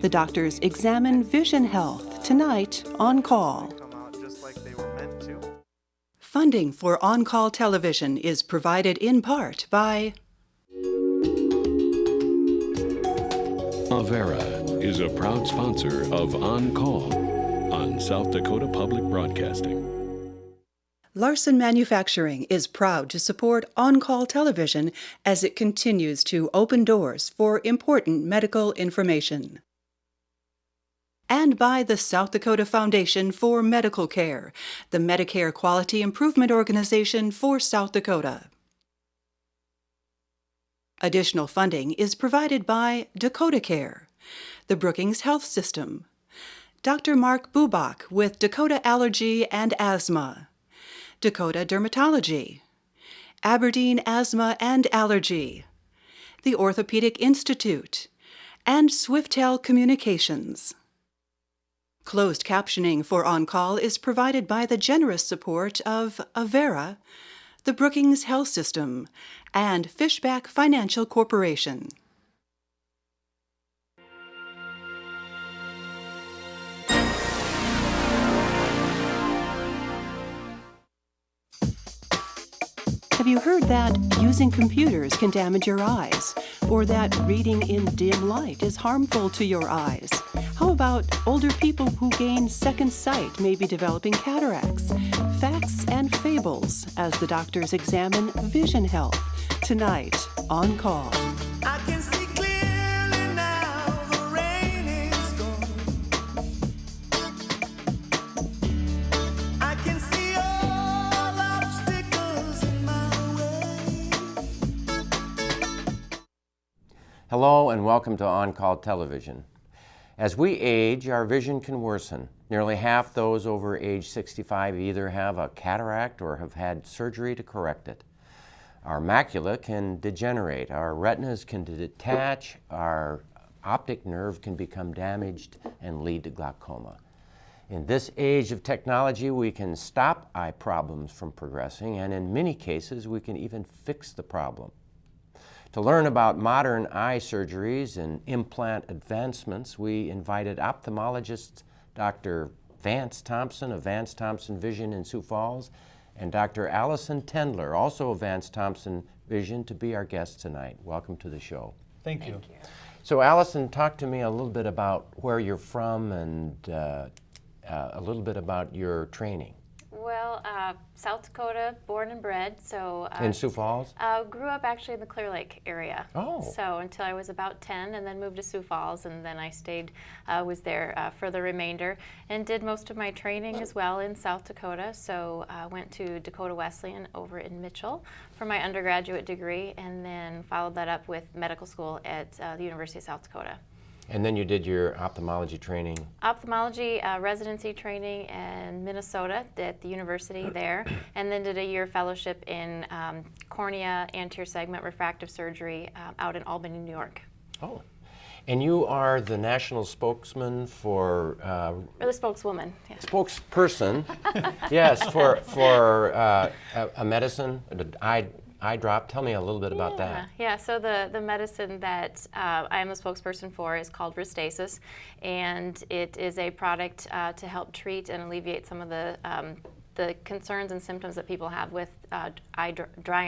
The doctors examine vision health tonight on Call. Come out just like they were meant to. Funding for On Call television is provided in part by Avera is a proud sponsor of On Call on South Dakota Public Broadcasting. Larson Manufacturing is proud to support On Call television as it continues to open doors for important medical information. And by the South Dakota Foundation for Medical Care, the Medicare Quality Improvement Organization for South Dakota. Additional funding is provided by Dakota Care, the Brookings Health System, Dr. Mark Bubach with Dakota Allergy and Asthma, Dakota Dermatology, Aberdeen Asthma and Allergy, the Orthopedic Institute, and Swiftel Communications. Closed captioning for On Call is provided by the generous support of Avera, the Brookings Health System, and Fishback Financial Corporation. Have you heard that using computers can damage your eyes, or that reading in dim light is harmful to your eyes? How about older people who gain second sight may be developing cataracts? Facts and fables as the doctors examine vision health tonight on Call. I can see clearly now, the rain is gone. I can see all obstacles in my way. Hello and welcome to On Call Television. As we age, our vision can worsen. Nearly half those over age 65 either have a cataract or have had surgery to correct it. Our macula can degenerate, our retinas can detach, our optic nerve can become damaged and lead to glaucoma. In this age of technology, we can stop eye problems from progressing, and in many cases, we can even fix the problem. To learn about modern eye surgeries and implant advancements, we invited ophthalmologist Dr. Vance Thompson of Vance Thompson Vision in Sioux Falls and Dr. Alison Tendler, also of Vance Thompson Vision, to be our guests tonight. Welcome to the show. Thank you. So Alison, talk to me a little bit about where you're from and a little bit about your training. Well, South Dakota, born and bred, so... in Sioux Falls? Grew up actually in the Clear Lake area. Oh. So until I was about 10, and then moved to Sioux Falls, and then I stayed, was there for the remainder, and did most of my training as well in South Dakota. So went to Dakota Wesleyan over in Mitchell for my undergraduate degree, and then followed that up with medical school at the University of South Dakota. And then you did your ophthalmology training? Ophthalmology residency training in Minnesota at the university there, and then did a year fellowship in cornea anterior segment refractive surgery out in Albany, New York. Oh. And you are the national spokesman for... Or the spokeswoman. Yeah. Spokesperson, yes, for a medicine, an eye drop. Tell me a little bit about that. Yeah, so the medicine that I am a spokesperson for is called Restasis, and it is a product to help treat and alleviate some of the concerns and symptoms that people have with dry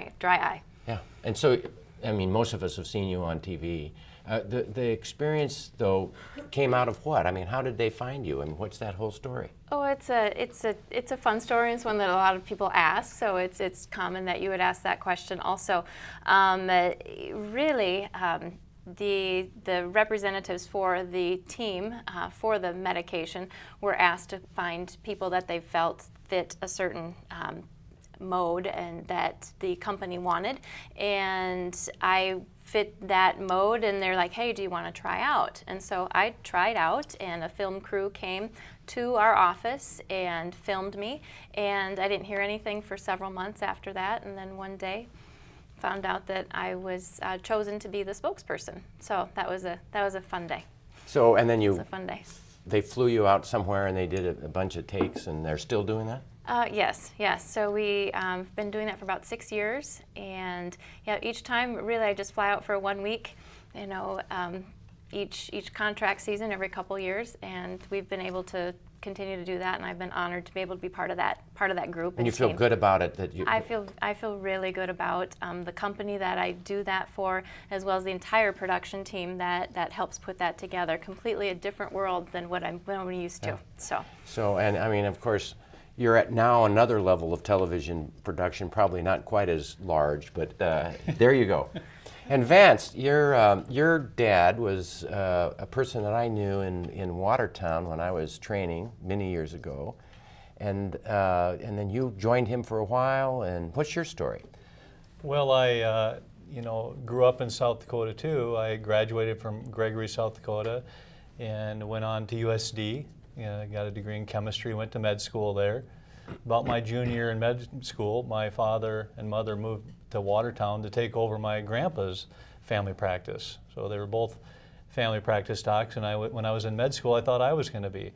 eye. Yeah, and so, I mean, most of us have seen you on TV. The experience, though, came out of what? I mean, how did they find you, and what's that whole story? Oh, it's a fun story. It's one that a lot of people ask, so it's common that you would ask that question also. Really, the representatives for the team for the medication were asked to find people that they felt fit a certain mode and that the company wanted, and I fit that mode, and they're like, hey, do you want to try out? And so I tried out, and a film crew came to our office and filmed me, and I didn't hear anything for several months after that, and then one day found out that I was chosen to be the spokesperson. So that was a fun day. So, and then It was a fun day. they flew you out somewhere and they did a bunch of takes, and they're still doing that? Yes. So we been doing that for about 6 years, and yeah, each time really I just fly out for 1 week, each contract season every couple years, and we've been able to continue to do that, and I've been honored to be able to be part of that group. And you feel good about it that you? I feel really good about the company that I do that for, as well as the entire production team that helps put that together. Completely a different world than what I'm used to. So, and I mean, of course, you're at now another level of television production, probably not quite as large, but there you go. And Vance, your dad was a person that I knew in Watertown when I was training many years ago, and then you joined him for a while. And what's your story? Well, I grew up in South Dakota too. I graduated from Gregory, South Dakota, and went on to USD. Got a degree in chemistry. Went to med school there. About my junior year in med school, my father and mother moved to Watertown to take over my grandpa's family practice. So they were both family practice docs, and when I was in med school, I thought I was going to be.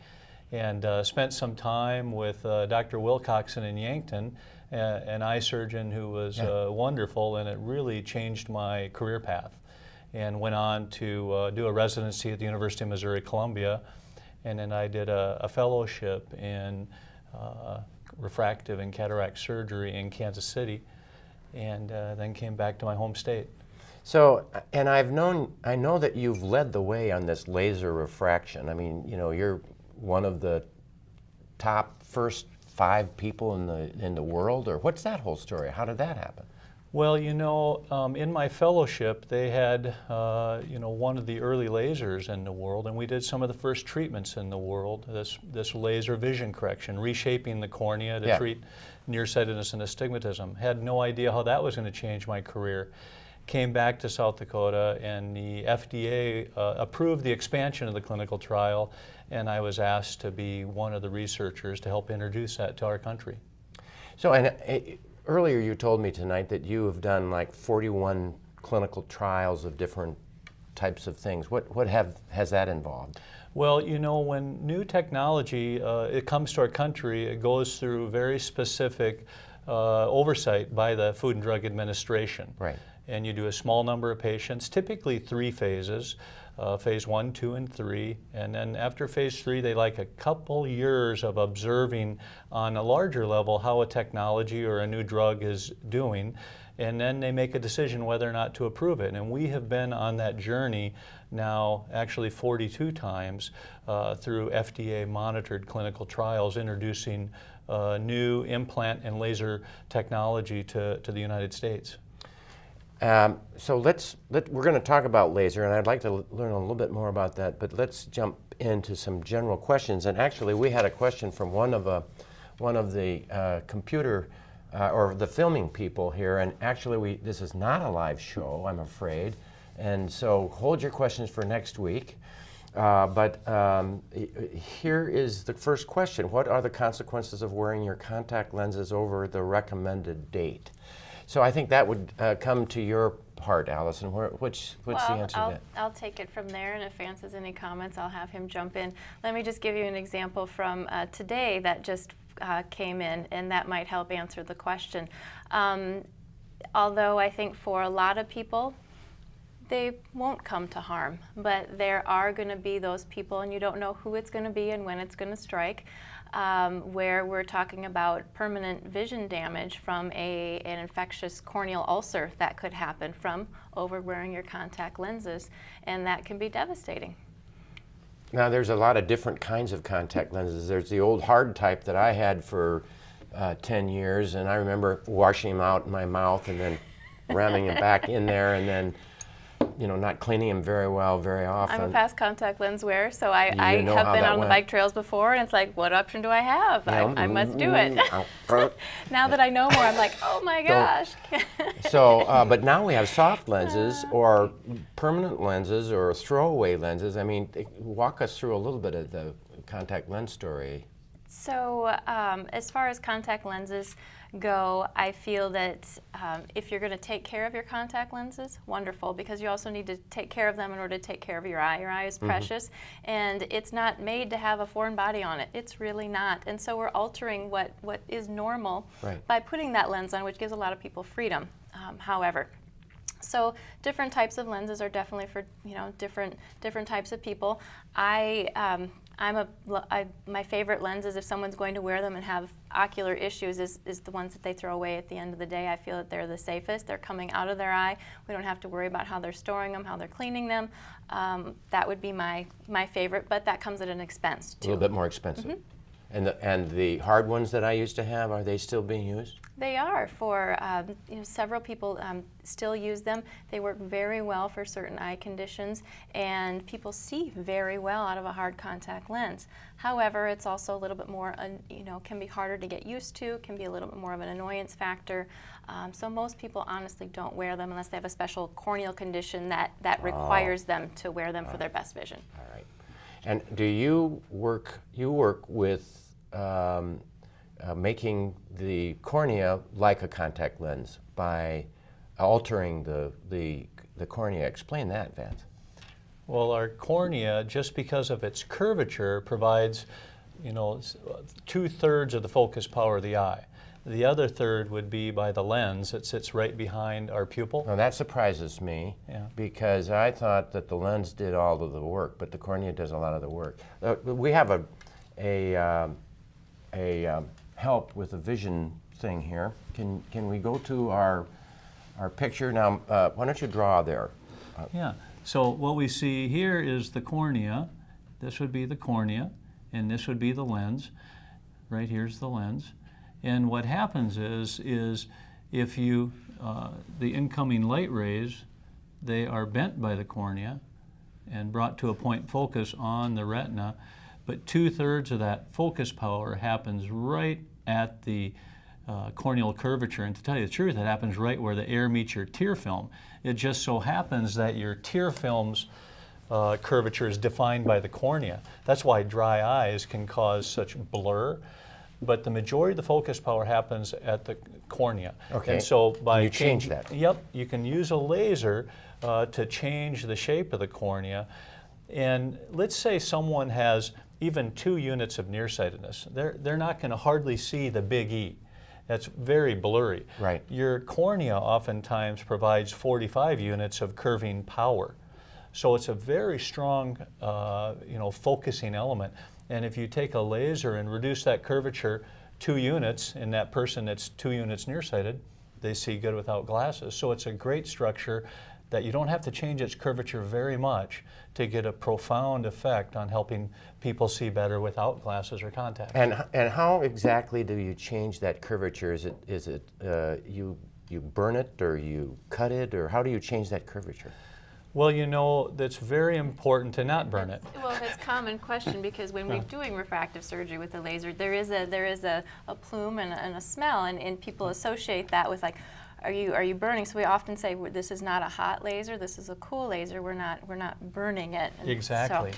And spent some time with Dr. Wilcoxon in Yankton, an eye surgeon who was wonderful, and it really changed my career path. And went on to do a residency at the University of Missouri Columbia, and then I did a fellowship in refractive and cataract surgery in Kansas City, and then came back to my home state. So, and I know that you've led the way on this laser refraction. I mean, you're one of the top first 5 people in the world, or what's that whole story? How did that happen? Well, in my fellowship, they had, one of the early lasers in the world, and we did some of the first treatments in the world, this laser vision correction, reshaping the cornea to treat nearsightedness and astigmatism. Had no idea how that was going to change my career. Came back to South Dakota, and the FDA approved the expansion of the clinical trial, and I was asked to be one of the researchers to help introduce that to our country. So, earlier you told me tonight that you have done like 41 clinical trials of different types of things. What has that involved? Well, when new technology it comes to our country, it goes through very specific oversight by the Food and Drug Administration. Right. And you do a small number of patients, typically 3 phases. Phase 1, 2, and 3, and then after phase 3 they like a couple years of observing on a larger level how a technology or a new drug is doing, and then they make a decision whether or not to approve it. And we have been on that journey now actually 42 times through FDA monitored clinical trials, introducing new implant and laser technology to the United States. So we're going to talk about laser, and I'd like to learn a little bit more about that, but let's jump into some general questions. And actually, we had a question from one of the computer or the filming people here, and actually this is not a live show, I'm afraid, and so hold your questions for next week. But here is the first question. What are the consequences of wearing your contact lenses over the recommended date? So I think that would come to your part, Alison. What's the answer to that? I'll take it from there, and if Vance has any comments, I'll have him jump in. Let me just give you an example from today that just came in, and that might help answer the question. Although I think for a lot of people, they won't come to harm, but there are going to be those people, and you don't know who it's going to be and when it's going to strike, where we're talking about permanent vision damage from an infectious corneal ulcer that could happen from over wearing your contact lenses, and that can be devastating. Now, there's a lot of different kinds of contact lenses. There's the old hard type that I had for 10 years, and I remember washing them out in my mouth and then ramming them back in there, and then not cleaning them very well very often. I'm a past contact lens wearer, so I have been on the went. Bike trails before, and it's like, what option do I have? I must do it. Now that I know more, I'm like, oh my gosh. So, but now we have soft lenses or permanent lenses or throwaway lenses. I mean, walk us through a little bit of the contact lens story. So as far as contact lenses go, I feel that if you're going to take care of your contact lenses, wonderful, because you also need to take care of them in order to take care of your eye. Your eye is precious, and it's not made to have a foreign body on it. It's really not. And so we're altering what is normal by putting that lens on, which gives a lot of people freedom. However, So different types of lenses are definitely for, you know, different types of people. My favorite lenses, if someone's going to wear them and have ocular issues, is the ones that they throw away at the end of the day. I feel that they're the safest. They're coming out of their eye. We don't have to worry about how they're storing them, how they're cleaning them. That would be my favorite, but that comes at an expense too. A little bit more expensive. And the hard ones that I used to have, are they still being used? They are. For you know, several people still use them. They work very well for certain eye conditions, and people see very well out of a hard contact lens. However, it's also a little bit more, you know, can be harder to get used to, can be a little bit more of an annoyance factor. So most people honestly don't wear them unless they have a special corneal condition that requires them to wear them for their best vision. All right. And do you work with making the cornea like a contact lens by altering the cornea? Explain that, Vance. Well, our cornea, just because of its curvature, provides, you know, 2/3 of the focus power of the eye. The other third would be by the lens that sits right behind our pupil. Now that surprises me, because I thought that the lens did all of the work, but the cornea does a lot of the work. We have a help with the vision thing here. Can we go to our picture now? Why don't you draw there? Yeah. So what we see here is the cornea. This would be the cornea, and this would be the lens. Right here's the lens. And what happens is if you, the incoming light rays, they are bent by the cornea and brought to a point focus on the retina, but 2/3 of that focus power happens right at the corneal curvature. And to tell you the truth, it happens right where the air meets your tear film. It just so happens that your tear film's curvature is defined by the cornea. That's why dry eyes can cause such blur. But the majority of the focus power happens at the cornea. Okay. And so by you change that. Yep. You can use a laser to change the shape of the cornea. And let's say someone has even 2 units of nearsightedness. They're not going to hardly see the big E. That's very blurry. Right. Your cornea oftentimes provides 45 units of curving power. So it's a very strong, you know, focusing element. And if you take a laser and reduce that curvature 2 units in that person that's 2 units nearsighted, they see good without glasses. So it's a great structure that you don't have to change its curvature very much to get a profound effect on helping people see better without glasses or contacts. And how exactly do you change that curvature? Is it you burn it, or you cut it, or how do you change that curvature? Well, you know, that's very important to not burn it. Well, it's a common question, because when we're doing refractive surgery with the laser, there is a plume and a smell, and people associate that with, like, are you burning? So we often say, this is not a hot laser, this is a cool laser. We're not burning it. And exactly. So,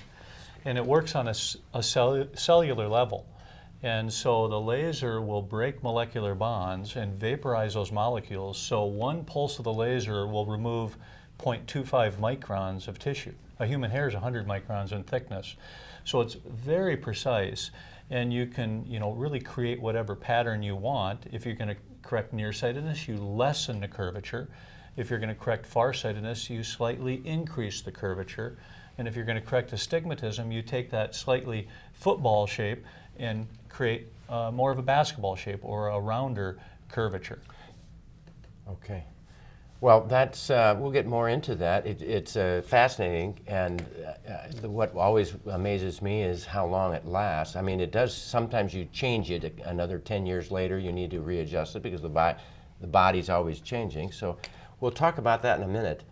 and it works on a cellular level. And so the laser will break molecular bonds and vaporize those molecules. So one pulse of the laser will remove 0.25 microns of tissue. A human hair is 100 microns in thickness. So it's very precise, and you can, you know, really create whatever pattern you want. If you're going to correct nearsightedness, you lessen the curvature. If you're going to correct farsightedness, you slightly increase the curvature. And if you're going to correct astigmatism, you take that slightly football shape and create more of a basketball shape or a rounder curvature. Okay. Well, that's we'll get more into that. It's fascinating, and what always amazes me is how long it lasts. I mean, it does. Sometimes you change it another 10 years later. You need to readjust it because the body's always changing. So we'll talk about that in a minute.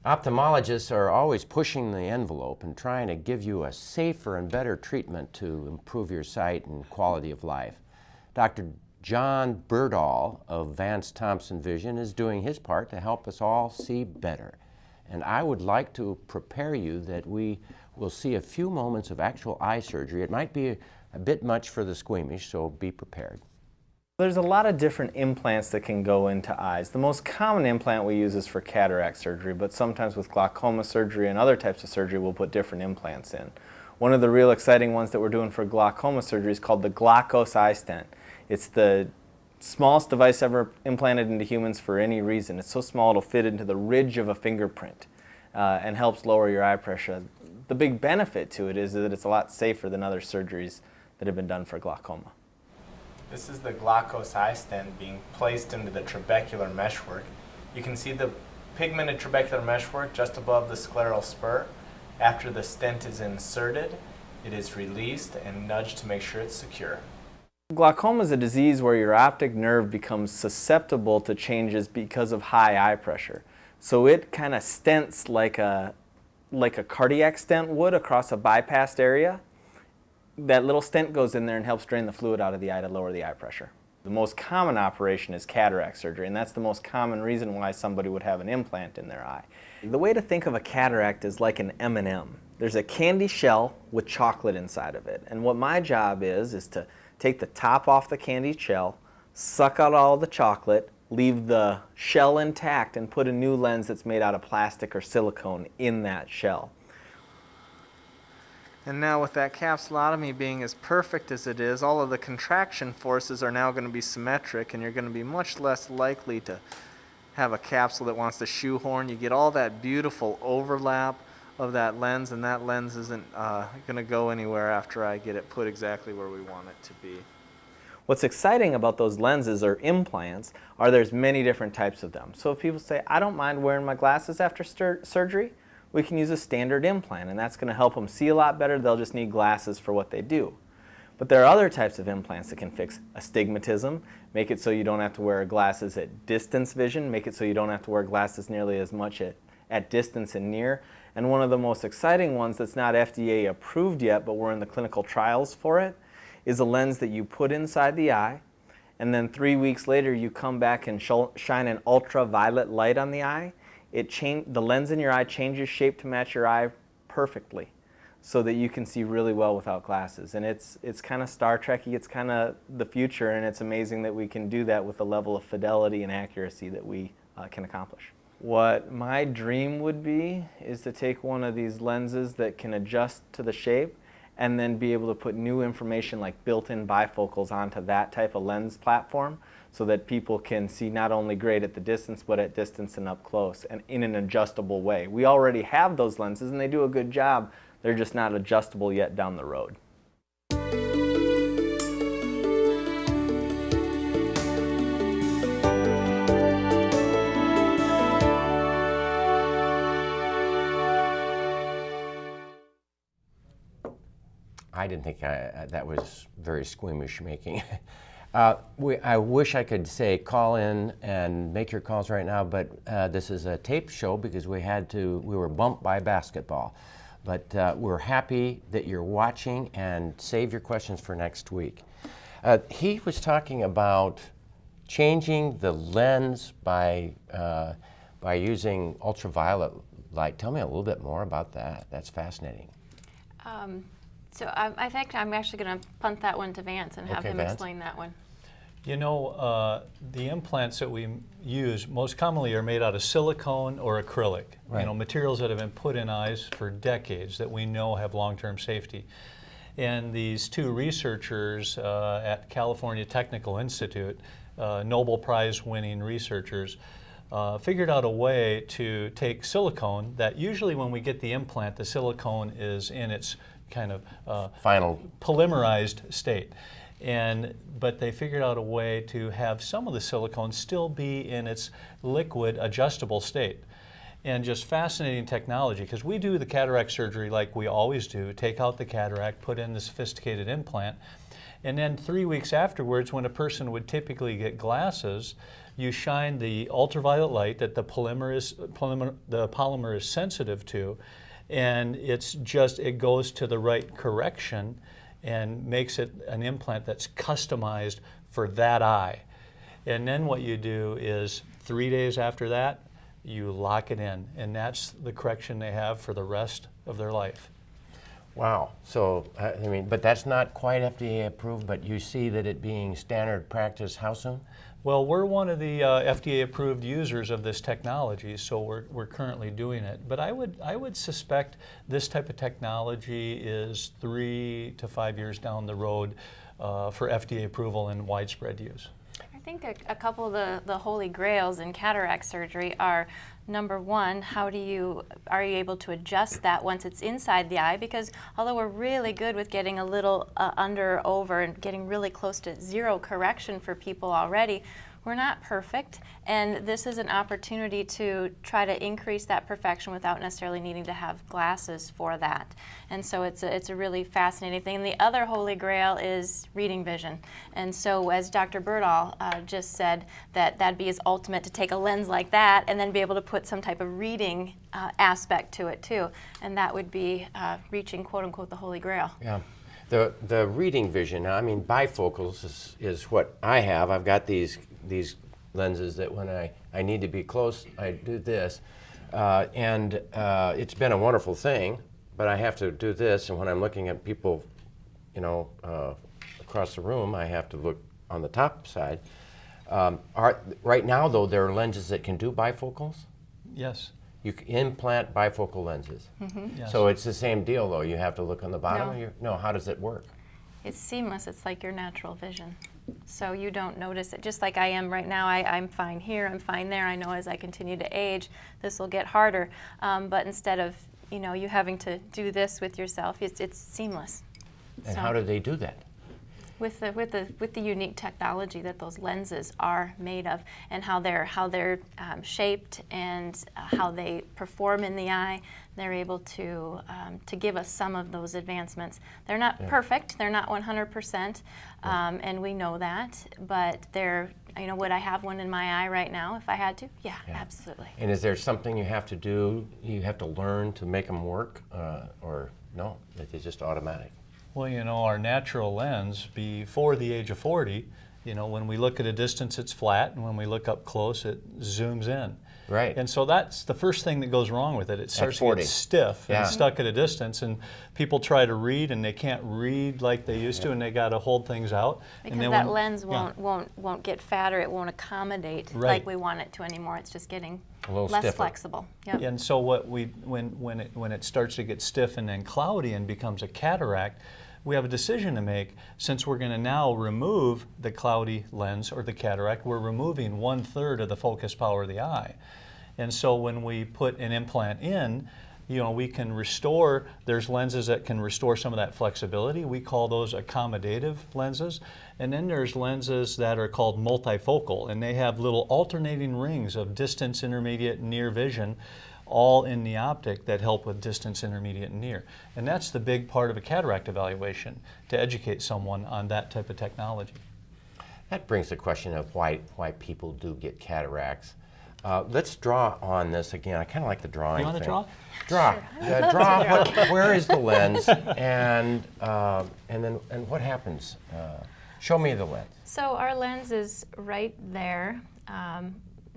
Ophthalmologists are always pushing the envelope and trying to give you a safer and better treatment to improve your sight and quality of life. Dr. John Berdahl of Vance Thompson Vision is doing his part to help us all see better. And I would like to prepare you that we will see a few moments of actual eye surgery. It might be a bit much for the squeamish, so be prepared. There's a lot of different implants that can go into eyes. The most common implant we use is for cataract surgery, but sometimes with glaucoma surgery and other types of surgery we'll put different implants in. One of the real exciting ones that we're doing for glaucoma surgery is called the Glaucos eye stent. It's the smallest device ever implanted into humans for any reason. It's so small it'll fit into the ridge of a fingerprint and helps lower your eye pressure. The big benefit to it is that it's a lot safer than other surgeries that have been done for glaucoma. This is the glaucose eye stent being placed into the trabecular meshwork. You can see the pigmented trabecular meshwork just above the scleral spur. After the stent is inserted, it is released and nudged to make sure it's secure. Glaucoma is a disease where your optic nerve becomes susceptible to changes because of high eye pressure. So it kind of stents like a cardiac stent would across a bypassed area. That little stent goes in there and helps drain the fluid out of the eye to lower the eye pressure. The most common operation is cataract surgery, and that's the most common reason why somebody would have an implant in their eye. The way to think of a cataract is like an M&M. There's a candy shell with chocolate inside of it, and what my job is to take the top off the candy shell, suck out all the chocolate, leave the shell intact, and put a new lens that's made out of plastic or silicone in that shell. And now with that capsulotomy being as perfect as it is, all of the contraction forces are now going to be symmetric, and you're going to be much less likely to have a capsule that wants to shoehorn. You get all that beautiful overlap of that lens, and that lens isn't going to go anywhere after I get it put exactly where we want it to be. What's exciting about those lenses or implants are there's many different types of them. So if people say, I don't mind wearing my glasses after surgery, we can use a standard implant, and that's going to help them see a lot better. They'll just need glasses for what they do. But there are other types of implants that can fix astigmatism, make it so you don't have to wear glasses at distance vision, make it so you don't have to wear glasses nearly as much at distance and near. And one of the most exciting ones that's not FDA approved yet, but we're in the clinical trials for it, is a lens that you put inside the eye, and then 3 weeks later you come back and shine an ultraviolet light on the eye. The lens in your eye changes shape to match your eye perfectly so that you can see really well without glasses. And it's kind of Star Trek-y, it's kind of the future, and it's amazing that we can do that with the level of fidelity and accuracy that we can accomplish. What my dream would be is to take one of these lenses that can adjust to the shape and then be able to put new information like built-in bifocals onto that type of lens platform so that people can see not only great at the distance, but at distance and up close, and in an adjustable way. We already have those lenses, and they do a good job. They're just not adjustable yet down the road. I didn't think that was very squeamish making. I wish I could say call in and make your calls right now, but this is a tape show because we were bumped by basketball. But we're happy that you're watching, and save your questions for next week. He was talking about changing the lens by using ultraviolet light. Tell me a little bit more about that. That's fascinating. So I think I'm actually going to punt that one to Vance and have him Vance. explain that one. You know, the implants that we use most commonly are made out of silicone or acrylic. Right. You know, materials that have been put in eyes for decades that we know have long-term safety. And these two researchers at California Technical Institute, Nobel Prize-winning researchers, figured out a way to take silicone that usually when we get the implant, the silicone is in its kind of Final polymerized state. But they figured out a way to have some of the silicone still be in its liquid adjustable state. And just fascinating technology, because we do the cataract surgery like we always do, take out the cataract, put in the sophisticated implant, and then 3 weeks afterwards, when a person would typically get glasses, you shine the ultraviolet light that the polymer is sensitive to, and it goes to the right correction and makes it an implant that's customized for that eye. And then what you do is 3 days after that, you lock it in, and that's the correction they have for the rest of their life. Wow. So, I mean, but that's not quite FDA approved, but you see that it being standard practice how soon? Well, we're one of the FDA approved users of this technology, so we're currently doing it. But I would suspect this type of technology is 3 to 5 years down the road for FDA approval and widespread use. think a couple of the holy grails in cataract surgery are, number one, are you able to adjust that once it's inside the eye? Because although we're really good with getting a little under or over and getting really close to zero correction for people already, we're not perfect, and this is an opportunity to try to increase that perfection without necessarily needing to have glasses for that. And so it's a really fascinating thing. And the other holy grail is reading vision. And so as Dr. Berdahl just said, that'd be his ultimate, to take a lens like that and then be able to put some type of reading aspect to it too. And that would be reaching, quote unquote, the holy grail. Yeah. The reading vision, I mean, bifocals is what I have. I've got these lenses that when I need to be close, I do this. And it's been a wonderful thing, but I have to do this, and when I'm looking at people, you know, across the room, I have to look on the top side. Right now, though, there are lenses that can do bifocals? Yes. You can implant bifocal lenses. Mm-hmm. Yes. So it's the same deal, though. You have to look on the bottom? No. No, how does it work? It's seamless. It's like your natural vision. So you don't notice it. Just like I am right now, I'm fine here, I'm fine there. I know as I continue to age, this will get harder. But instead of, you know, you having to do this with yourself, it's seamless. And So how do they do that? with the unique technology that those lenses are made of, and how they're shaped, and how they perform in the eye, they're able to give us some of those advancements. They're not perfect. They're not 100%, and we know that. But they're, you know, would I have one in my eye right now if I had to? Yeah, absolutely. And is there something you have to do? You have to learn to make them work, or no? It's just automatic. Well, you know, our natural lens before the age of 40, you know, when we look at a distance, it's flat, and when we look up close, it zooms in. Right. And so that's the first thing that goes wrong with it. It starts to 40. get stiff Yeah. and stuck at a distance, and people try to read, and they can't read like they used to, and they got to hold things out. Because and then that when- lens won't get fatter. It won't accommodate Right. like we want it to anymore. It's just getting A little less stiffer. flexible. Yep. And so when it starts to get stiff and then cloudy and becomes a cataract, we have a decision to make. Since we're going to now remove the cloudy lens or the cataract, we're removing 1/3 of the focus power of the eye. And so when we put an implant in, you know, we can restore, there's lenses that can restore some of that flexibility. We call those accommodative lenses. And then there's lenses that are called multifocal, and they have little alternating rings of distance, intermediate, and near vision, all in the optic, that help with distance, intermediate, and near. And that's the big part of a cataract evaluation, to educate someone on that type of technology. That brings the question of why people do get cataracts. Let's draw on this again. I kind of like the drawing. You want to thing. draw? Draw. Sure. I would love to draw. Where is the lens, and what happens? Show me the lens. So our lens is right there,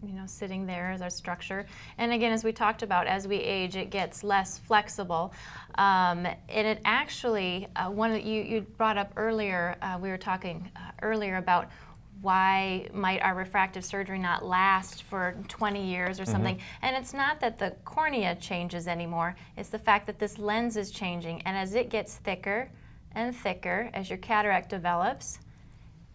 you know, sitting there as our structure. And again, as we talked about, as we age, it gets less flexible. And it actually, you brought up earlier, we were talking earlier about why might our refractive surgery not last for 20 years or something. And it's not that the cornea changes anymore, it's the fact that this lens is changing. And as it gets thicker and thicker, as your cataract develops,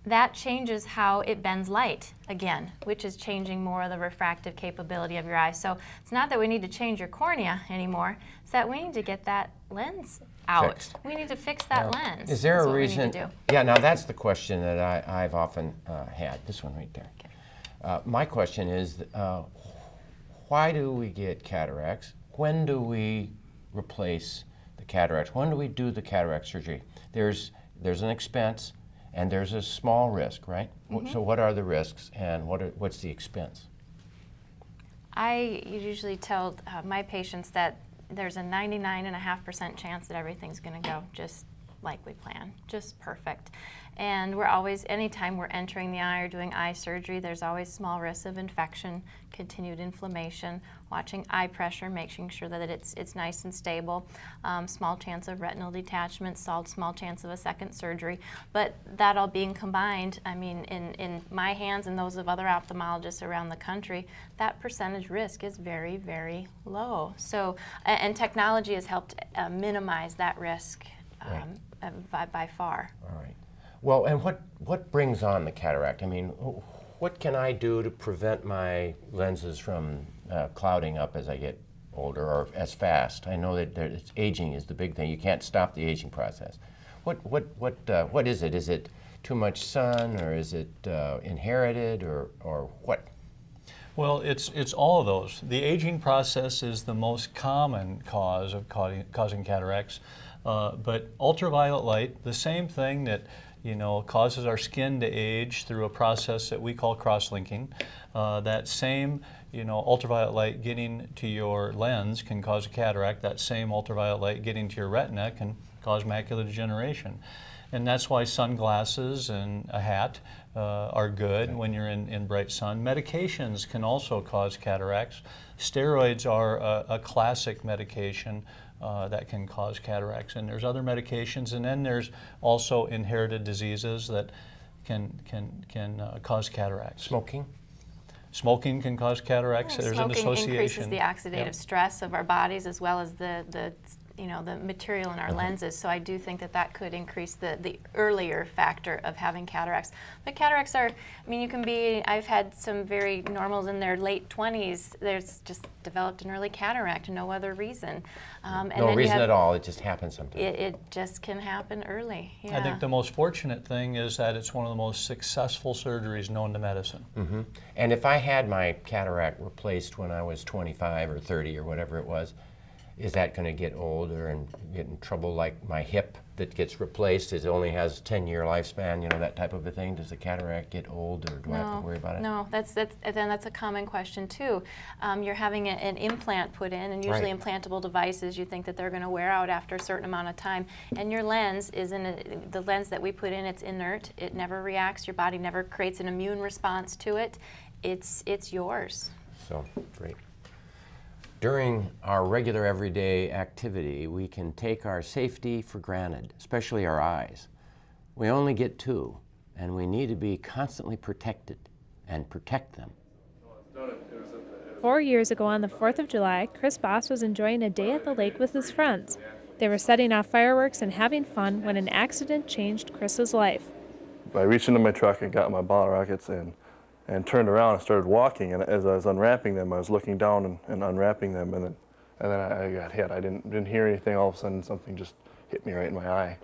that changes how it bends light again, which is changing more of the refractive capability of your eye. So it's not that we need to change your cornea anymore, it's that we need to get that lens out. Fixed. We need to fix that lens. Is there That's a what we need reason? to do. Yeah, now that's the question that I've often had. This one right there. My question is, why do we get cataracts? When do we replace the cataracts? When do we do the cataract surgery? There's an expense, and there's a small risk, right? So what are the risks, and what's the expense? I usually tell my patients that there's a 99.5% chance that everything's going to go just like we plan, just perfect. And we're always, anytime we're entering the eye or doing eye surgery, there's always small risks of infection, continued inflammation, watching eye pressure, making sure that it's nice and stable, small chance of retinal detachment, small chance of a second surgery. But that all being combined, I mean, in my hands and those of other ophthalmologists around the country, that percentage risk is very, very low. So, and technology has helped minimize that risk by far. All right. Well, and what brings on the cataract? I mean, What can I do to prevent my lenses from clouding up as I get older or as fast? I know that aging is the big thing. You can't stop the aging process. What is it? Is it too much sun, or is it inherited, or what? Well, it's all of those. The aging process is the most common cause of causing cataracts, but ultraviolet light, the same thing that causes our skin to age through a process that we call cross-linking. That same ultraviolet light getting to your lens can cause a cataract. That same ultraviolet light getting to your retina can cause macular degeneration. And that's why sunglasses and a hat are good when you're in bright sun. Medications can also cause cataracts. Steroids are a classic medication that can cause cataracts. And there's other medications, and then there's also inherited diseases that can cause cataracts. Smoking? Smoking can cause cataracts. There's an association. Smoking increases the oxidative stress of our bodies, as well as the material in our lenses. So I do think that could increase the earlier factor of having cataracts. But cataracts are, you can be, I've had some very normals in their late 20s, there's just developed an early cataract, no other reason. No reason at all, it just happens sometimes. It just can happen early, yeah. I think the most fortunate thing is that it's one of the most successful surgeries known to medicine. Mm-hmm. And if I had my cataract replaced when I was 25 or 30 or whatever it was, is that going to get older and get in trouble like my hip that gets replaced? It only has a 10-year lifespan, that type of a thing. Does the cataract get old, or do I have to worry about it? No, that's a common question too. You're having an implant put in, and usually implantable devices, you think that they're going to wear out after a certain amount of time. And your lens is the lens that we put in, it's inert. It never reacts. Your body never creates an immune response to it. It's yours. So, great. During our regular everyday activity, we can take our safety for granted, especially our eyes. We only get two, and we need to be constantly protected and protect them. 4 years ago on the 4th of July, Chris Boss was enjoying a day at the lake with his friends. They were setting off fireworks and having fun when an accident changed Chris's life. I reached into my truck and got my bottle rockets and turned around and started walking, and as I was unwrapping them, I was looking down and unwrapping them, and then I got hit. I didn't hear anything. All of a sudden, something just hit me right in my eye,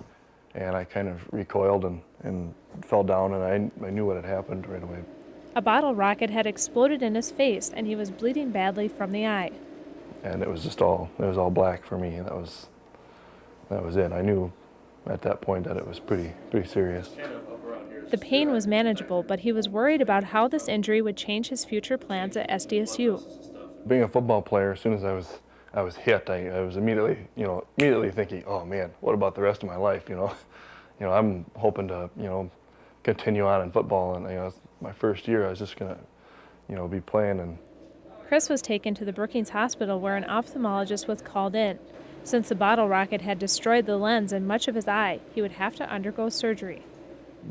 and I kind of recoiled and fell down, and I knew what had happened right away. A bottle rocket had exploded in his face, and he was bleeding badly from the eye. And it was all black for me. That was it. I knew at that point that it was pretty serious. The pain was manageable, but he was worried about how this injury would change his future plans at SDSU. Being a football player, as soon as I was hit, I was immediately thinking, oh man, what about the rest of my life? I'm hoping to continue on in football, and my first year I was just gonna be playing. And Chris was taken to the Brookings Hospital, where an ophthalmologist was called in. Since the bottle rocket had destroyed the lens and much of his eye, he would have to undergo surgery.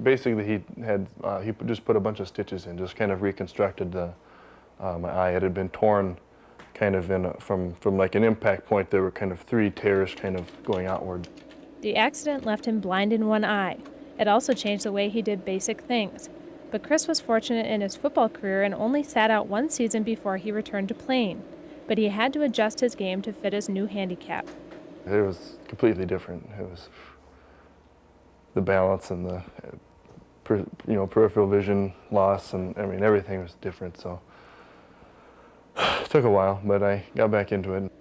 Basically, he just put a bunch of stitches in, just kind of reconstructed my eye. It had been torn, kind of from like an impact point. There were kind of 3 tears, kind of going outward. The accident left him blind in one eye. It also changed the way he did basic things. But Chris was fortunate in his football career and only sat out 1 season before he returned to playing. But he had to adjust his game to fit his new handicap. It was completely different. It was the balance and the peripheral vision loss, and everything was different. So it took a while, but I got back into it.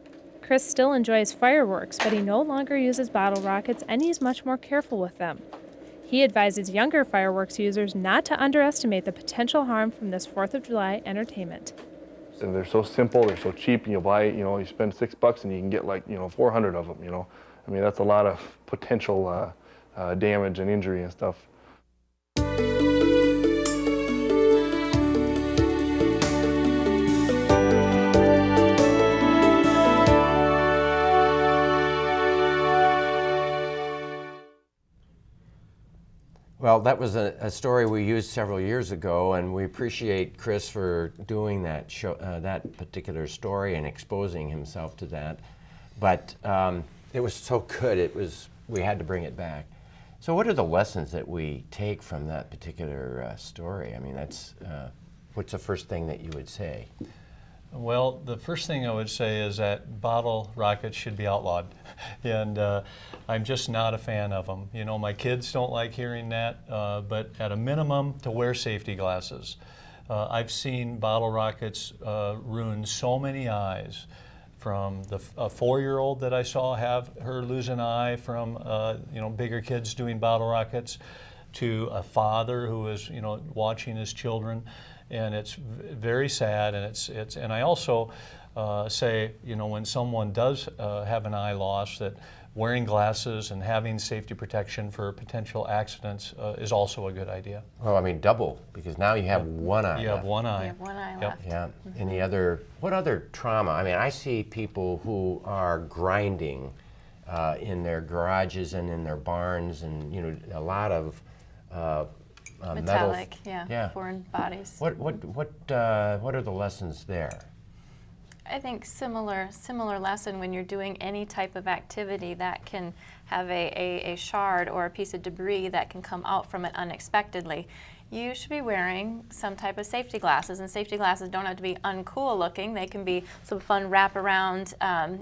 Chris still enjoys fireworks, but he no longer uses bottle rockets, and he's much more careful with them. He advises younger fireworks users not to underestimate the potential harm from this 4th of July entertainment. And they're so simple, they're so cheap, and you buy, you spend $6 and you can get 400 of them, that's a lot of potential damage and injury and stuff. Well, that was a story we used several years ago, and we appreciate Chris for doing that that particular story and exposing himself to that. But it was so good, we had to bring it back. So what are the lessons that we take from that particular story? I mean, what's the first thing that you would say? Well, the first thing I would say is that bottle rockets should be outlawed, and I'm just not a fan of them. You know, my kids don't like hearing that, but at a minimum, to wear safety glasses. I've seen bottle rockets ruin so many eyes, from a 4-year-old that I saw have her lose an eye from bigger kids doing bottle rockets, to a father who was watching his children. And it's very sad, and I also say, when someone does have an eye loss, that wearing glasses and having safety protection for potential accidents is also a good idea. Well, I mean double, because now you have one eye. You have one eye. You have one eye Yep. left. Yeah. What other trauma? I mean, I see people who are grinding in their garages and in their barns, and a lot of Metallic, metal. foreign bodies. What are the lessons there? I think similar lesson when you're doing any type of activity that can have a shard or a piece of debris that can come out from it unexpectedly. You should be wearing some type of safety glasses, and safety glasses don't have to be uncool looking. They can be some fun wraparound,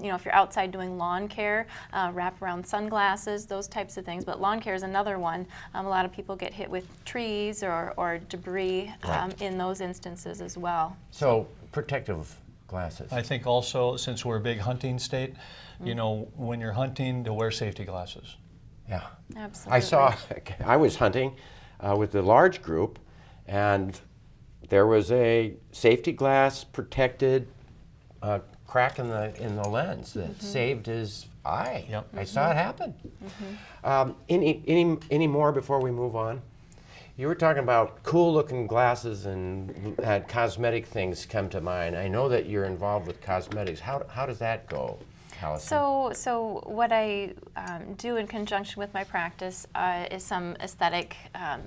if you're outside doing lawn care, wraparound sunglasses, those types of things. But lawn care is another one. A lot of people get hit with trees or debris in those instances as well. So protective glasses. I think also, since we're a big hunting state, when you're hunting, to wear safety glasses. Yeah. Absolutely. I was hunting with a large group, and there was a safety glass protected crack in the lens that saved his eye. Yep. I saw it happen. Any more before we move on? You were talking about cool-looking glasses, and had cosmetic things come to mind. I know that you're involved with cosmetics. How does that go, Alison? So what I do in conjunction with my practice is some aesthetic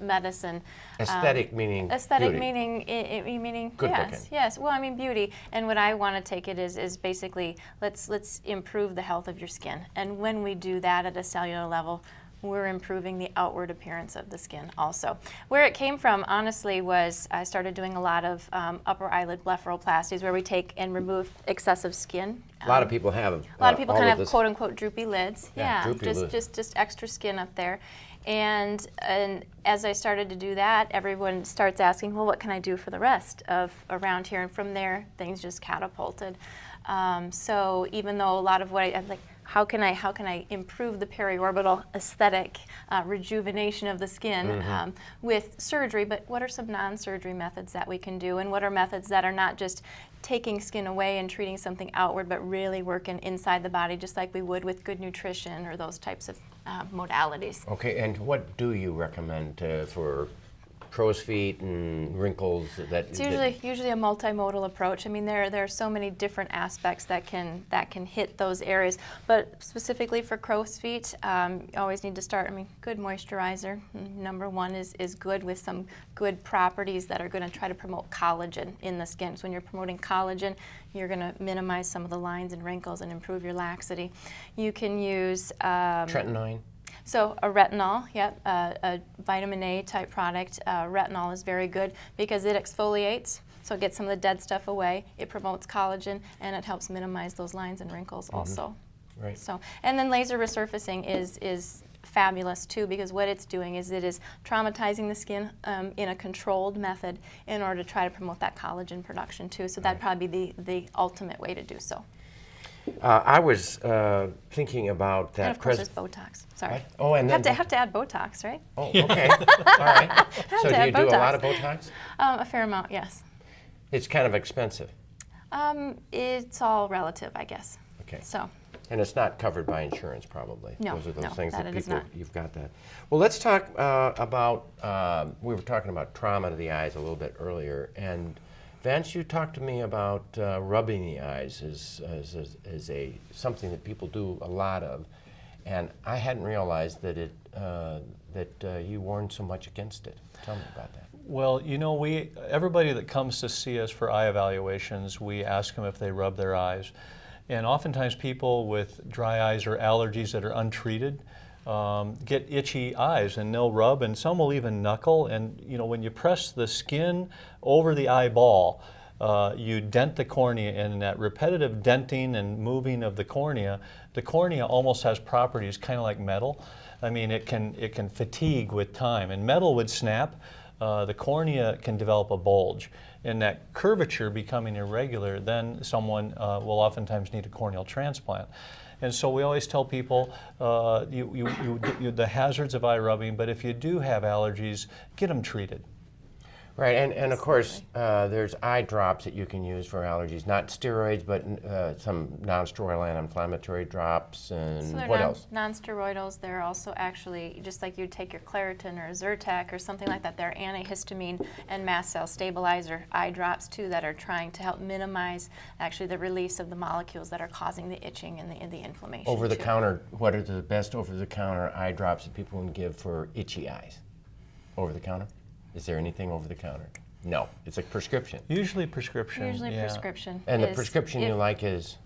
medicine. Aesthetic meaning aesthetic beauty. meaning Good yes, looking. yes. Well, I mean beauty, and what I want to take it is basically let's improve the health of your skin, and when we do that at a cellular level, we're improving the outward appearance of the skin also. Where it came from, honestly, was I started doing a lot of upper eyelid blepharoplasties, where we take and remove excessive skin. A lot of people have them. A lot of people kind of have quote-unquote droopy lids. Yeah, droopy lids. Just extra skin up there. And as I started to do that, everyone starts asking, well, what can I do for the rest of around here? And from there, things just catapulted. So even though a lot of what I'm like, how can I improve the periorbital aesthetic rejuvenation of the skin with surgery, but what are some non-surgery methods that we can do, and what are methods that are not just taking skin away and treating something outward, but really working inside the body, just like we would with good nutrition or those types of modalities. Okay, and what do you recommend for crow's feet and wrinkles? It's usually a multimodal approach. I mean, there are so many different aspects that can hit those areas, but specifically for crow's feet, you always need to start. I mean, good moisturizer. Number one is good, with some good properties that are going to try to promote collagen in the skin. So when you're promoting collagen, you're going to minimize some of the lines and wrinkles and improve your laxity. You can use tretinoin. So a retinol, a vitamin A type product. Retinol is very good because it exfoliates, so it gets some of the dead stuff away. It promotes collagen, and it helps minimize those lines and wrinkles also. Right. So, and then laser resurfacing is fabulous too, because what it's doing is it is traumatizing the skin in a controlled method in order to try to promote that collagen production too. So that'd probably be the ultimate way to do so. I was thinking about that. And of course, there's Botox. Sorry. What? Oh, and then have to add Botox, right? Oh, okay. All right. So do you do a lot of Botox? A fair amount, yes. It's kind of expensive. It's all relative, I guess. Okay. So. And it's not covered by insurance, probably. No, those are those no, things that that it is people. not. You've got that. Well, let's talk about. We were talking about trauma to the eyes a little bit earlier, and Vance, you talked to me about rubbing the eyes as something that people do a lot of, and I hadn't realized that you warned so much against it. Tell me about that. Well, everybody that comes to see us for eye evaluations, we ask them if they rub their eyes. And oftentimes people with dry eyes or allergies that are untreated get itchy eyes, and they'll rub, and some will even knuckle. And when you press the skin over the eyeball, you dent the cornea, and in that repetitive denting and moving of the cornea almost has properties kind of like metal. I mean, it can fatigue with time, and metal would snap. The cornea can develop a bulge, and that curvature becoming irregular, then someone will oftentimes need a corneal transplant. And so we always tell people the hazards of eye rubbing, but if you do have allergies, get them treated. Right, and of course, there's eye drops that you can use for allergies, not steroids, but some non-steroidal anti-inflammatory drops, and so what else? Non-steroidals, they're also actually, just like you'd take your Claritin or Zyrtec or something like that, they're antihistamine and mast cell stabilizer eye drops too that are trying to help minimize actually the release of the molecules that are causing the itching and the inflammation. Over the counter, what are the best over-the-counter eye drops that people can give for itchy eyes? Over the counter? Is there anything over the counter? No, it's a prescription. Usually prescription. Usually prescription. And the prescription you like is?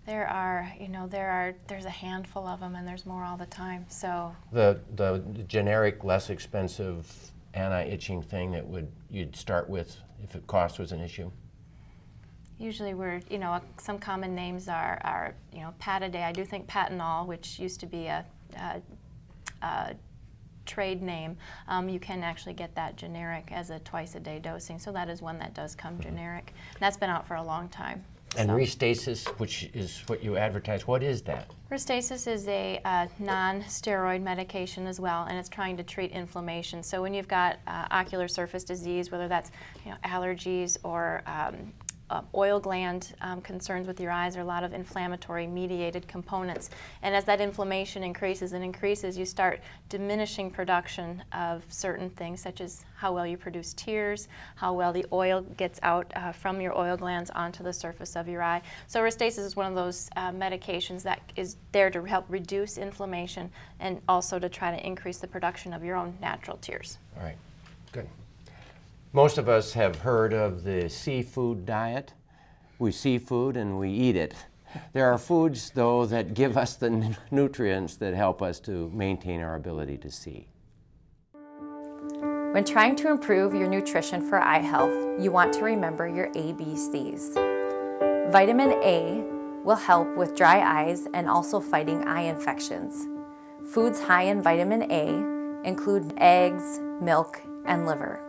There's a handful of them, and there's more all the time. So the generic, less expensive anti-itching thing that you'd start with if the cost was an issue. Usually some common names are Pataday. I do think Patanol, which used to be a trade name, you can actually get that generic as a twice-a-day dosing. So that is one that does come generic. And that's been out for a long time. And Restasis, which is what you advertise, what is that? Restasis is a non-steroid medication as well, and it's trying to treat inflammation. So when you've got ocular surface disease, whether that's allergies or oil gland concerns with your eyes, or a lot of inflammatory mediated components. And as that inflammation increases and increases, you start diminishing production of certain things, such as how well you produce tears, how well the oil gets out from your oil glands onto the surface of your eye. So Restasis is one of those medications that is there to help reduce inflammation and also to try to increase the production of your own natural tears. All right, good. Most of us have heard of the seafood diet. We see food and we eat it. There are foods, though, that give us the nutrients that help us to maintain our ability to see. When trying to improve your nutrition for eye health, you want to remember your ABCs. Vitamin A will help with dry eyes and also fighting eye infections. Foods high in vitamin A include eggs, milk, and liver.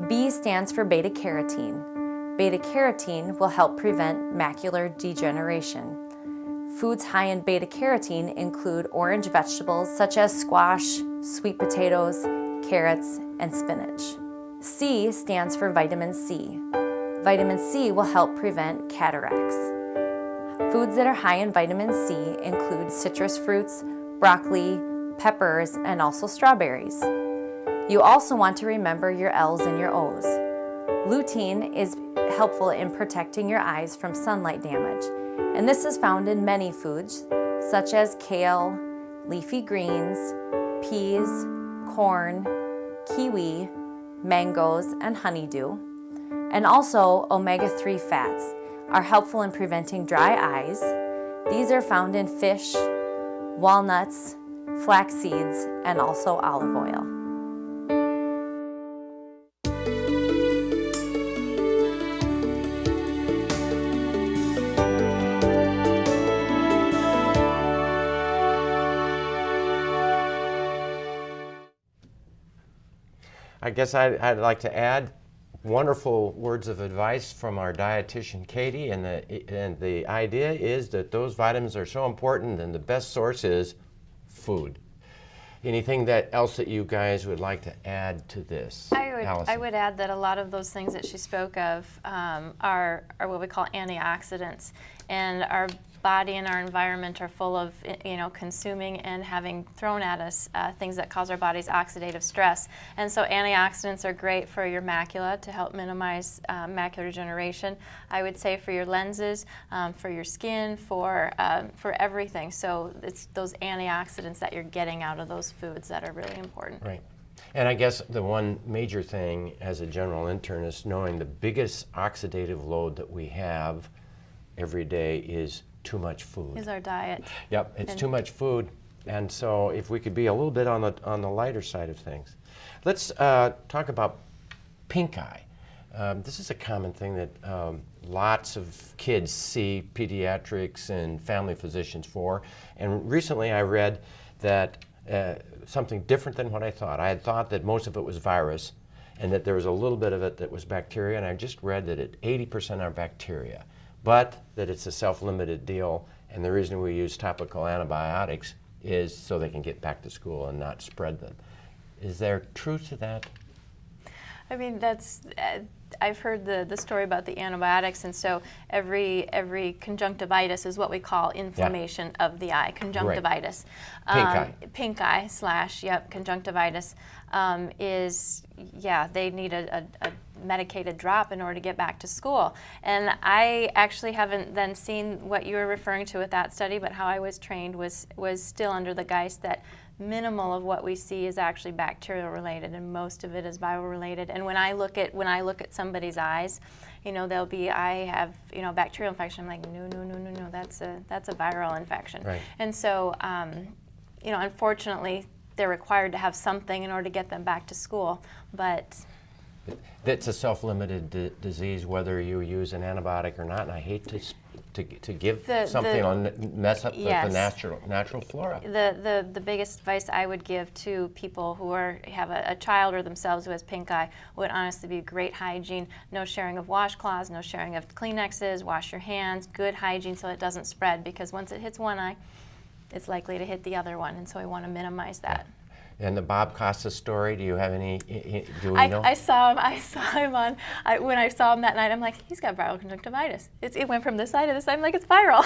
B stands for beta-carotene. Beta-carotene will help prevent macular degeneration. Foods high in beta-carotene include orange vegetables such as squash, sweet potatoes, carrots, and spinach. C stands for vitamin C. Vitamin C will help prevent cataracts. Foods that are high in vitamin C include citrus fruits, broccoli, peppers, and also strawberries. You also want to remember your L's and your O's. Lutein is helpful in protecting your eyes from sunlight damage, and this is found in many foods such as kale, leafy greens, peas, corn, kiwi, mangoes, and honeydew. And also omega-3 fats are helpful in preventing dry eyes. These are found in fish, walnuts, flax seeds, and also olive oil. I guess I'd like to add wonderful words of advice from our dietitian Katy, and the idea is that those vitamins are so important, and the best source is food. Anything else that you guys would like to add to this? I would add that a lot of those things that she spoke of are what we call antioxidants, and our body and our environment are full of consuming and having thrown at us things that cause our body's oxidative stress. And so antioxidants are great for your macula to help minimize macular degeneration. I would say for your lenses, for your skin, for everything. So it's those antioxidants that you're getting out of those foods that are really important. Right. And I guess the one major thing as a general internist, knowing the biggest oxidative load that we have every day is too much food. Is our diet. Yep, it's too much food, And so if we could be a little bit on the lighter side of things. Let's talk about pink eye. This is a common thing that lots of kids see pediatrics and family physicians for. And recently I read that something different than what I thought. I had thought that most of it was virus and that there was a little bit of it that was bacteria, and I just read that 80% are bacteria, but that it's a self-limited deal, and the reason we use topical antibiotics is so they can get back to school and not spread them. Is there truth to that? I mean, that's, I've heard the story about the antibiotics, and so every conjunctivitis is what we call inflammation of the eye, conjunctivitis. Right. Pink eye slash, conjunctivitis is, they need a medicated drop in order to get back to school. And I actually haven't then seen what you were referring to with that study, but how I was trained was still under the guise that minimal of what we see is actually bacterial related, and most of it is viral related. And when I look at somebody's eyes, they'll be, I have bacterial infection. I'm like, no, that's a viral infection. Right. And so unfortunately they're required to have something in order to get them back to school, but It's a self-limited disease, whether you use an antibiotic or not, and I hate to give something on mess up the natural flora. The biggest advice I would give to people who have a child or themselves who has pink eye would honestly be great hygiene. No sharing of washcloths, no sharing of Kleenexes, wash your hands, good hygiene so it doesn't spread, because once it hits one eye, it's likely to hit the other one, and so we want to minimize that. And the Bob Costas story, do you have any, do we know? I saw him on, when I saw him that night, I'm like, he's got viral conjunctivitis. It went from this side to this side. I'm like, it's viral.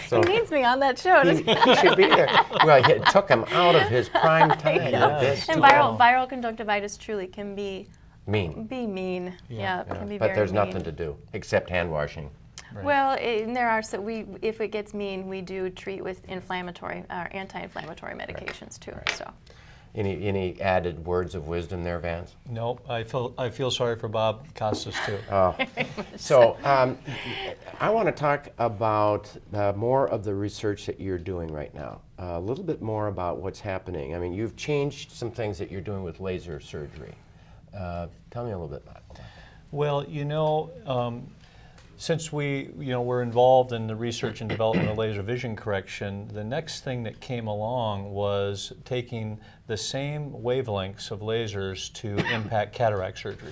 So he needs me on that show. He should be there. Well, it took him out of his prime time. And viral conjunctivitis truly can be mean. Yeah, it can be but very there's mean. nothing to do except hand washing. Right. Well, if it gets mean, we do treat with anti-inflammatory medications too. Right. So, any added words of wisdom there, Vance? Nope. I feel sorry for Bob Costas too. Oh. So I want to talk about more of the research that you're doing right now. A little bit more about what's happening. I mean, you've changed some things that you're doing with laser surgery. Tell me a little bit about that. Well, since we're involved in the research and development of laser vision correction, the next thing that came along was taking the same wavelengths of lasers to impact cataract surgery.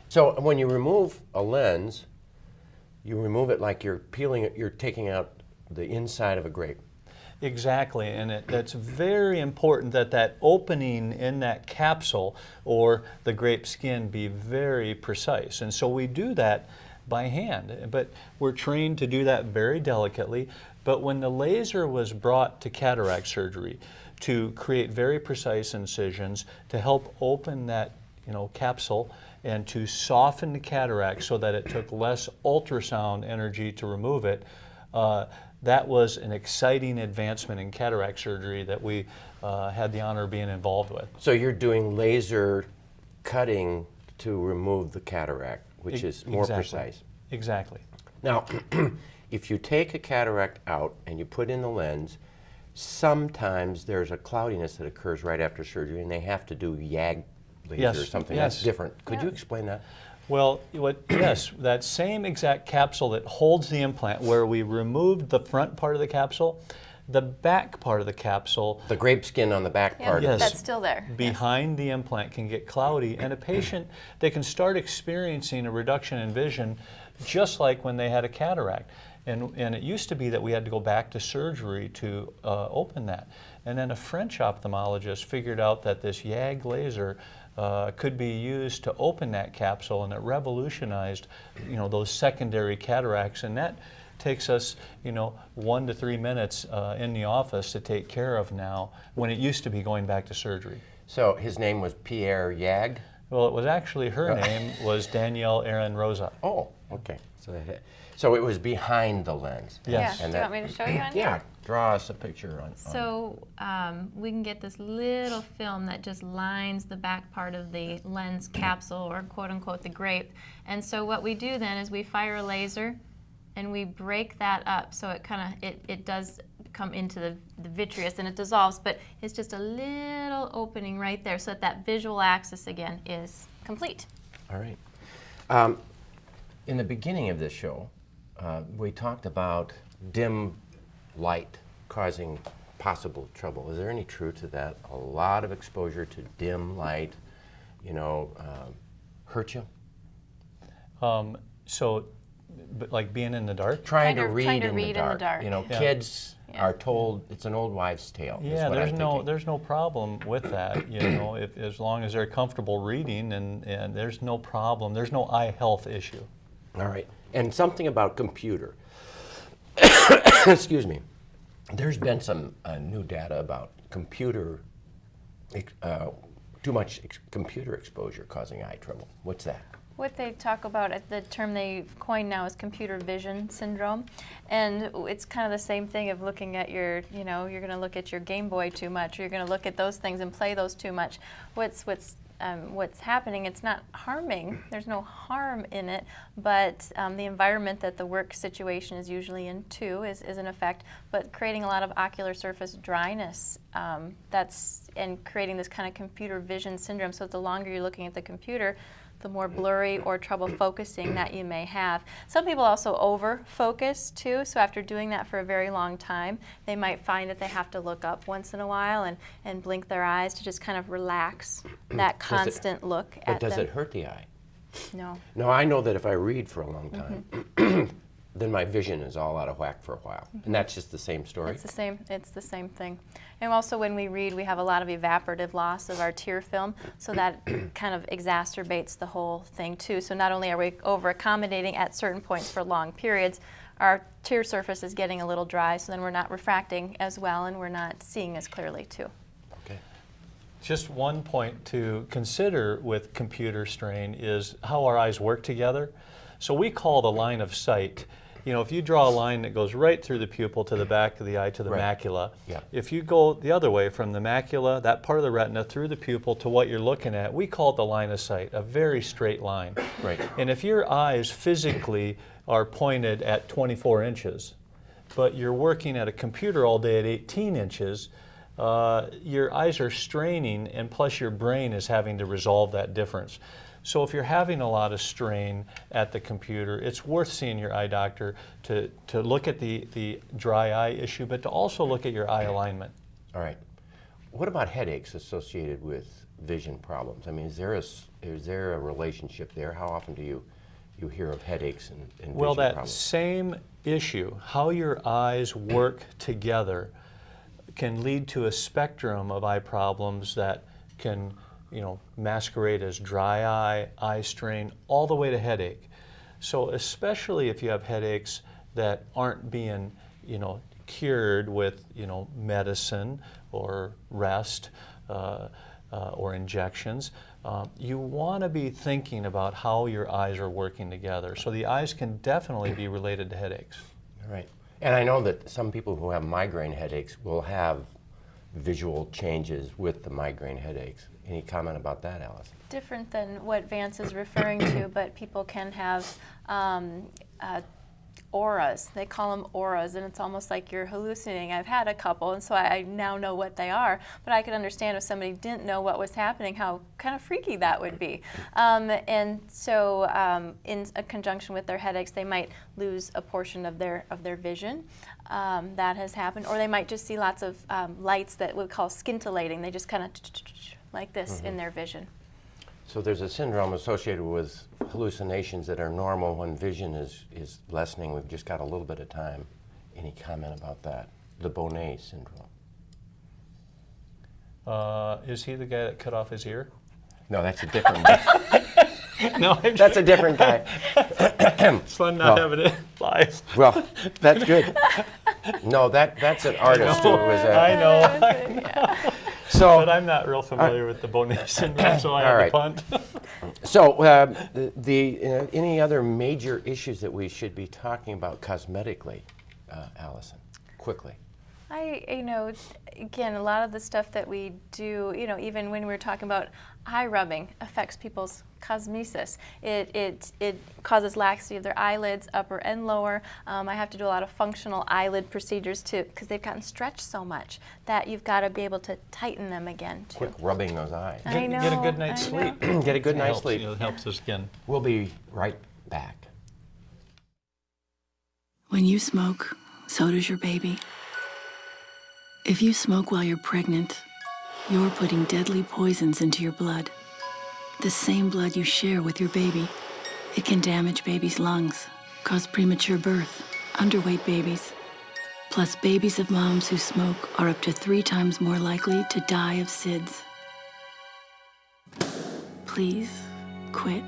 So when you remove a lens, you remove it like you're taking out the inside of a grape. Exactly, and that's very important that opening in that capsule or the grape skin be very precise. And so we do that by hand, but we're trained to do that very delicately. But when the laser was brought to cataract surgery to create very precise incisions to help open that capsule and to soften the cataract so that it took less ultrasound energy to remove it, that was an exciting advancement in cataract surgery that we had the honor of being involved with. So you're doing laser cutting to remove the cataract, which is more precise. Exactly. Now, if you take a cataract out and you put in the lens, sometimes there's a cloudiness that occurs right after surgery, and they have to do YAG laser or something that's different. Could you explain that? Well, yes, that same exact capsule that holds the implant, where we removed the front part of the capsule, the back part of the capsule, the grape skin on the back part, that's still there. Behind the implant can get cloudy, and a patient, they can start experiencing a reduction in vision just like when they had a cataract. And it used to be that we had to go back to surgery to open that. And then a French ophthalmologist figured out that this YAG laser could be used to open that capsule, and it revolutionized, those secondary cataracts. And that takes us, 1 to 3 minutes in the office to take care of now, when it used to be going back to surgery. So his name was Pierre YAG? Well, it was actually, her name was Danielle Erin Rosa. Oh, okay. So it was behind the lens. Yes. Yeah. Do you want me to show you on here? Yeah, draw us a picture on. So we can get this little film that just lines the back part of the lens capsule, or quote unquote the grape. And so what we do then is we fire a laser and we break that up so it does come into the vitreous and it dissolves, but it's just a little opening right there so that that visual axis again is complete. All right. In the beginning of this show, we talked about dim light causing possible trouble. Is there any truth to that? A lot of exposure to dim light, hurt you? But like being in the dark? Trying to read in the dark. Yeah. Kids are told it's an old wives' tale. Yeah, there's no problem with that. If, as long as they're comfortable reading, and there's no problem. There's no eye health issue. All right, and something about computer. Excuse me. There's been some new data about computer, too much computer exposure causing eye trouble. What's that? What they talk about, the term they coined now is computer vision syndrome, and it's kind of the same thing of looking at your, you're going to look at your Game Boy too much, or you're going to look at those things and play those too much. What's happening? It's not harming. There's no harm in it, but the environment that the work situation is usually in too is an effect. But creating a lot of ocular surface dryness, and creating this kind of computer vision syndrome. So the longer you're looking at the computer, the more blurry or trouble focusing that you may have. Some people also over-focus too, so after doing that for a very long time, they might find that they have to look up once in a while and blink their eyes to just kind of relax that constant look at them. But does it hurt the eye? No. No, I know that if I read for a long time, then my vision is all out of whack for a while. And that's just the same story? It's the same thing. And also when we read, we have a lot of evaporative loss of our tear film, so that kind of exacerbates the whole thing too. So not only are we over-accommodating at certain points for long periods, our tear surface is getting a little dry, so then we're not refracting as well and we're not seeing as clearly too. Okay. Just one point to consider with computer strain is how our eyes work together. So we call the line of sight. If you draw a line that goes right through the pupil to the back of the eye to the macula, if you go the other way from the macula, that part of the retina, through the pupil to what you're looking at, we call it the line of sight, a very straight line. Right. And if your eyes physically are pointed at 24 inches, but you're working at a computer all day at 18 inches, your eyes are straining, and plus your brain is having to resolve that difference. So if you're having a lot of strain at the computer, it's worth seeing your eye doctor to look at the dry eye issue, but to also look at your eye alignment. All right. What about headaches associated with vision problems? I mean, is there a relationship there? How often do you hear of headaches and vision problems? Well, that same issue, how your eyes work together, can lead to a spectrum of eye problems that can masquerade as dry eye strain, all the way to headache. So especially if you have headaches that aren't being, cured with, medicine or rest or injections, you want to be thinking about how your eyes are working together. So the eyes can definitely be related to headaches. All right. And I know that some people who have migraine headaches will have visual changes with the migraine headaches. Any comment about that, Alison? Different than what Vance is referring to, but people can have auras. They call them auras, and it's almost like you're hallucinating. I've had a couple, and so I now know what they are, but I could understand if somebody didn't know what was happening, how kind of freaky that would be. And so in a conjunction with their headaches, they might lose a portion of their vision. That has happened, or they might just see lots of lights that we call scintillating. They just kind of like this in their vision. So there's a syndrome associated with hallucinations that are normal when vision is lessening. We've just got a little bit of time. Any comment about that? The Bonnet syndrome. Is he the guy that cut off his ear? No, that's a different guy. No, that's a different guy. It's fun not having it live. Well, that's good. No, that's an artist who was I know. So, but I'm not real familiar with the Bonnet syndrome, so I had to punt. So, any other major issues that we should be talking about cosmetically, Alison? Quickly. Again, a lot of the stuff that we do, even when we're talking about eye rubbing, affects people's cosmesis. It causes laxity of their eyelids, upper and lower. I have to do a lot of functional eyelid procedures too, because they've gotten stretched so much that you've got to be able to tighten them again too. Quit rubbing those eyes. I know. Get a good night's sleep. Get a good night's sleep. It helps the skin. We'll be right back. When you smoke, so does your baby. If you smoke while you're pregnant, you're putting deadly poisons into your blood. The same blood you share with your baby. It can damage babies' lungs, cause premature birth, underweight babies. Plus, babies of moms who smoke are up to 3 times more likely to die of SIDS. Please, quit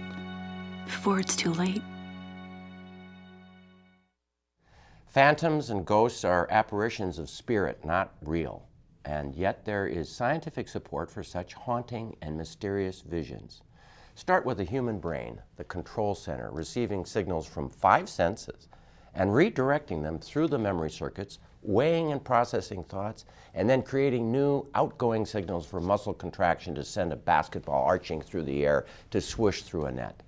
before it's too late. Phantoms and ghosts are apparitions of spirit, not real. And yet there is scientific support for such haunting and mysterious visions. Start with the human brain, the control center, receiving signals from 5 senses and redirecting them through the memory circuits, weighing and processing thoughts, and then creating new outgoing signals for muscle contraction to send a basketball arching through the air to swoosh through a net.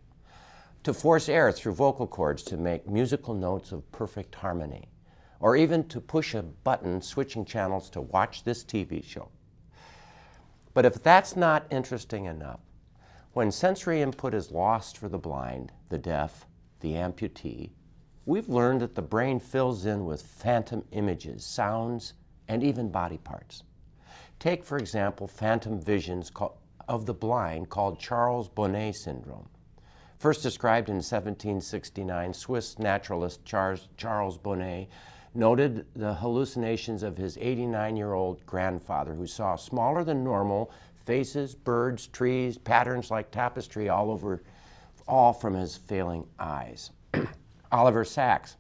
To force air through vocal cords to make musical notes of perfect harmony, or even to push a button switching channels to watch this TV show. But if that's not interesting enough, when sensory input is lost for the blind, the deaf, the amputee, we've learned that the brain fills in with phantom images, sounds, and even body parts. Take, for example, phantom visions of the blind called Charles Bonnet syndrome. First described in 1769, Swiss naturalist Charles Bonnet noted the hallucinations of his 89-year-old grandfather, who saw smaller than normal faces, birds, trees, patterns like tapestry all from his failing eyes. Oliver Sacks,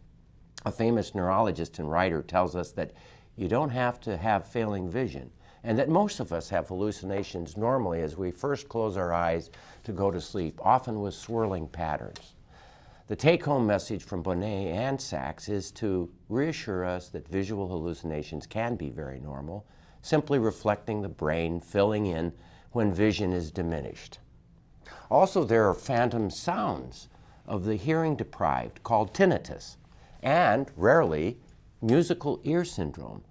a famous neurologist and writer, tells us that you don't have to have failing vision, and that most of us have hallucinations normally as we first close our eyes to go to sleep, often with swirling patterns. The take-home message from Bonnet and Sacks is to reassure us that visual hallucinations can be very normal, simply reflecting the brain filling in when vision is diminished. Also, there are phantom sounds of the hearing deprived called tinnitus, and rarely musical ear syndrome.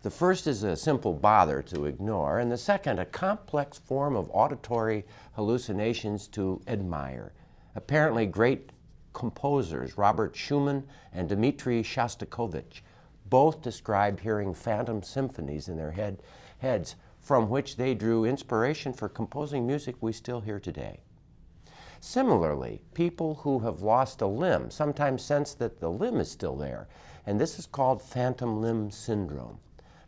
The first is a simple bother to ignore, and the second a complex form of auditory hallucinations to admire. Apparently great composers, Robert Schumann and Dmitri Shostakovich, both described hearing phantom symphonies in their heads from which they drew inspiration for composing music we still hear today. Similarly, people who have lost a limb sometimes sense that the limb is still there, and this is called phantom limb syndrome.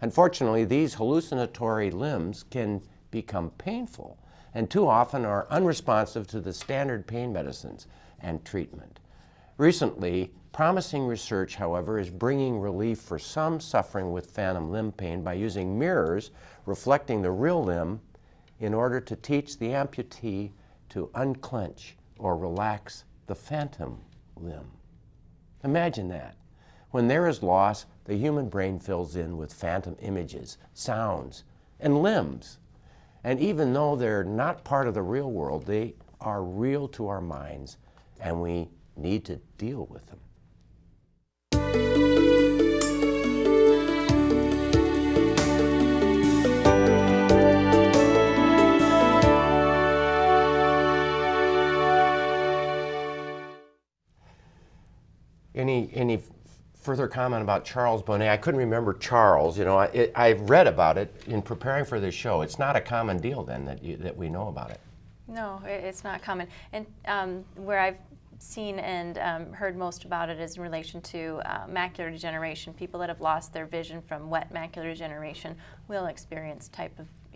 Unfortunately, these hallucinatory limbs can become painful and too often are unresponsive to the standard pain medicines and treatment. Recently, promising research, however, is bringing relief for some suffering with phantom limb pain by using mirrors reflecting the real limb in order to teach the amputee to unclench or relax the phantom limb. Imagine that. When there is loss, the human brain fills in with phantom images, sounds, and limbs. And even though they're not part of the real world, they are real to our minds, and we need to deal with them. Any further comment about Charles Bonnet? I couldn't remember Charles. You know, I read about it in preparing for this show. It's not a common deal then that we know about it. No, it's not common. And where I've seen and heard most about it is in relation to macular degeneration. People that have lost their vision from wet macular degeneration will experience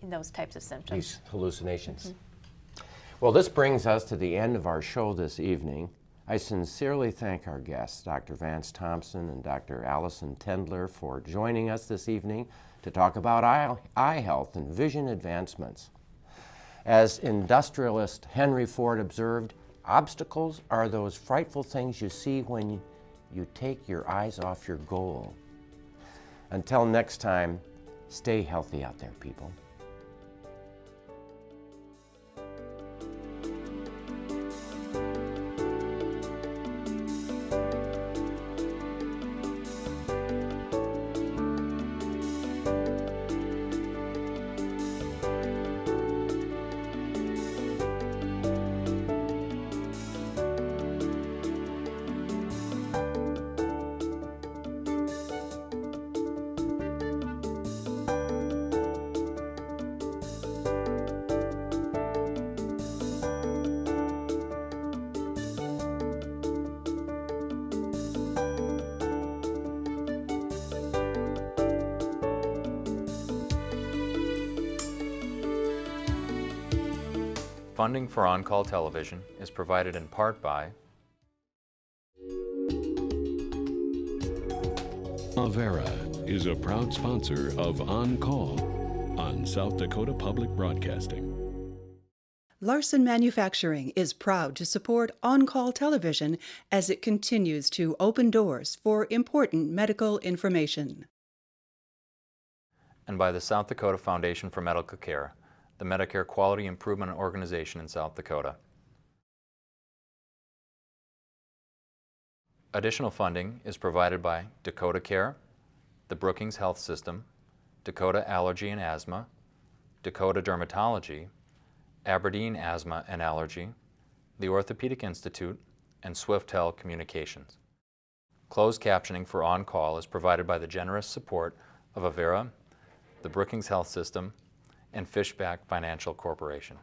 those types of symptoms. These hallucinations. Mm-hmm. Well, this brings us to the end of our show this evening. I sincerely thank our guests, Dr. Vance Thompson and Dr. Alison Tendler, for joining us this evening to talk about eye health and vision advancements. As industrialist Henry Ford observed, obstacles are those frightful things you see when you take your eyes off your goal. Until next time, stay healthy out there, people. Funding for On-Call Television is provided in part by Avera is a proud sponsor of On Call on South Dakota Public Broadcasting. Larson Manufacturing is proud to support On-Call Television as it continues to open doors for important medical information. and by the South Dakota Foundation for Medical Care, the Medicare Quality Improvement Organization in South Dakota. Additional funding is provided by Dakota Care, the Brookings Health System, Dakota Allergy and Asthma, Dakota Dermatology, Aberdeen Asthma and Allergy, the Orthopedic Institute, and Swiftel Communications. Closed captioning for On Call is provided by the generous support of Avera, the Brookings Health System, and Fishback Financial Corporation.